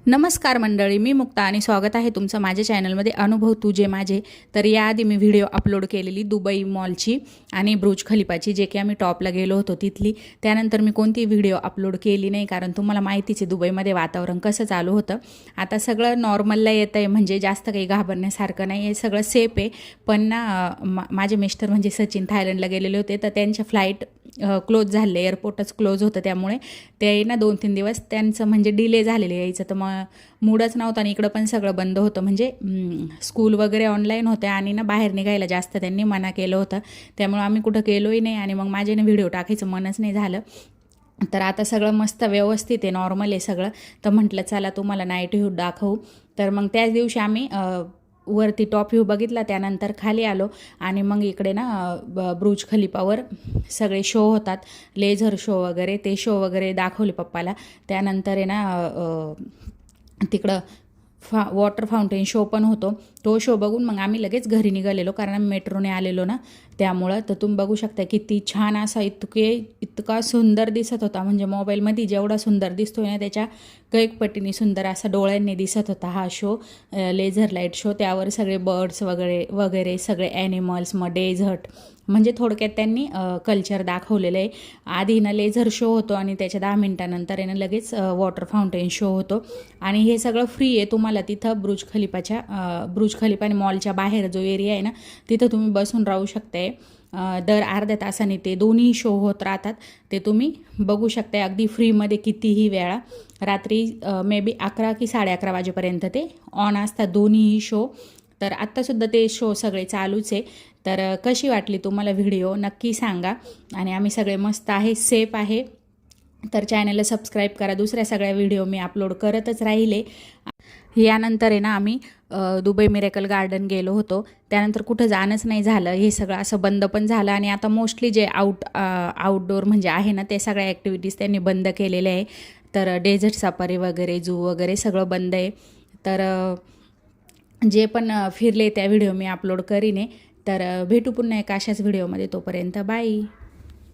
नमस्कार मंडळी, मी मुक्ता आणि स्वागत आहे तुमचं माझ्या चॅनलमध्ये अनुभव तुझे माझे. तर याआधी मी व्हिडिओ अपलोड केलेली दुबई मॉलची आणि ब्रुज खलिफाची, जे की आम्ही टॉपला गेलो होतो तिथली. त्यानंतर मी कोणती व्हिडिओ अपलोड केली नाही, कारण तुम्हाला माहितीच आहे दुबईमध्ये वातावरण कसं चालू होतं. आता सगळं नॉर्मलला येतं आहे, म्हणजे जास्त काही घाबरण्यासारखं नाही आहे, सगळं सेफ आहे. पण ना माझे मिस्टर म्हणजे सचिन थायलंडला गेलेले होते, तर त्यांच्या फ्लाईट क्लोज झाले, एअरपोर्टच क्लोज होतं. त्यामुळे ते ना 2-3 दिवस त्यांचं म्हणजे डिले झालेलं यायचं, तर मग मूडच नव्हता. आणि इकडं पण सगळं बंद होतं, म्हणजे स्कूल वगैरे ऑनलाईन होते आणि ना बाहेर निघायला जास्त त्यांनी मना केलं होतं. त्यामुळे आम्ही कुठं गेलोही नाही आणि मग माझ्याने व्हिडिओ टाकायचं मनच नाही झालं. तर आता सगळं मस्त व्यवस्थित आहे, नॉर्मल आहे सगळं. तर म्हटलं चला तुम्हाला नाईट व्ह्यू दाखवू. तर मग त्याच दिवशी आम्ही वरती टॉप व्ह्यू बघितला, त्यानंतर खाली आलो आणि मग इकडे ना ब्रुज खलिफावर सगळे शो होतात, लेझर शो वगैरे, ते शो वगैरे दाखवले पप्पाला. त्यानंतर आहे ना तिकडं वॉटर फाउंटेन शो पण होतो. तो शो बघून मग आम्ही लगेच घरी निघालेलो, कारण आम्ही मेट्रोने आलेलो ना, त्यामुळं. तर तुम्ही बघू शकता किती छान असा इतका सुंदर दिसत होता, म्हणजे मोबाईलमध्ये जेवढा सुंदर दिसतोय ना त्याच्या कैक पटीने सुंदर असा डोळ्यांनी दिसत होता हा शो, लेझर लाईट शो. त्यावर सगळे बर्ड्स वगैरे वगैरे सगळे ॲनिमल्स, मग डेझर्ट, म्हणजे थोडक्यात त्यांनी कल्चर दाखवलेलं आहे. आधी ना लेझर शो होतो आणि त्याच्या 10 मिनिटानंतर आहे ना लगेच वॉटर फाउंटेन शो होतो. आणि हे सगळं फ्री आहे तुम्हाला तिथं ब्रुज खलिफा आणि मॉलच्या बाहेर जो एरिया आहे ना, तिथं तुम्ही बसून राहू शकताय. दर अर्ध्या तासाने ते दोन्ही शो होत राहतात, ते तुम्ही बघू शकताय अगदी फ्रीमध्ये कितीही वेळा. रात्री मे बी 11 की 11:30 वाजेपर्यंत ते ऑन असतात दोन्हीही शो. तर आत्तासुद्धा ते शो सगळे चालूच आहे. तर कशी वाटली तुम्हाला व्हिडिओ नक्की सांगा. आणि आम्ही सगळे मस्त आहे, सेफ आहे. तर चॅनलला सबस्क्राईब करा, दुसऱ्या सगळ्या व्हिडिओ मी अपलोड करतच राहिले. यानंतर आहे ना आम्ही दुबई मिरेकल गार्डन गेलो होतो. त्यानंतर कुठं जाणंच नाही झालं, हे सगळं असं बंद पण झालं. आणि आता मोस्टली जे आउटडोअर म्हणजे आहे ना, ते सगळ्या ॲक्टिव्हिटीज त्यांनी बंद केलेल्या आहे. तर डेझर्ट सफारी वगैरे, झू वगैरे सगळं बंद आहे. तर जे पण फिरले त्या व्हिडिओ मी अपलोड करीन आहे. तर भेटू पुन्हा एका अशाच व्हिडिओमध्ये, तोपर्यंत बाय.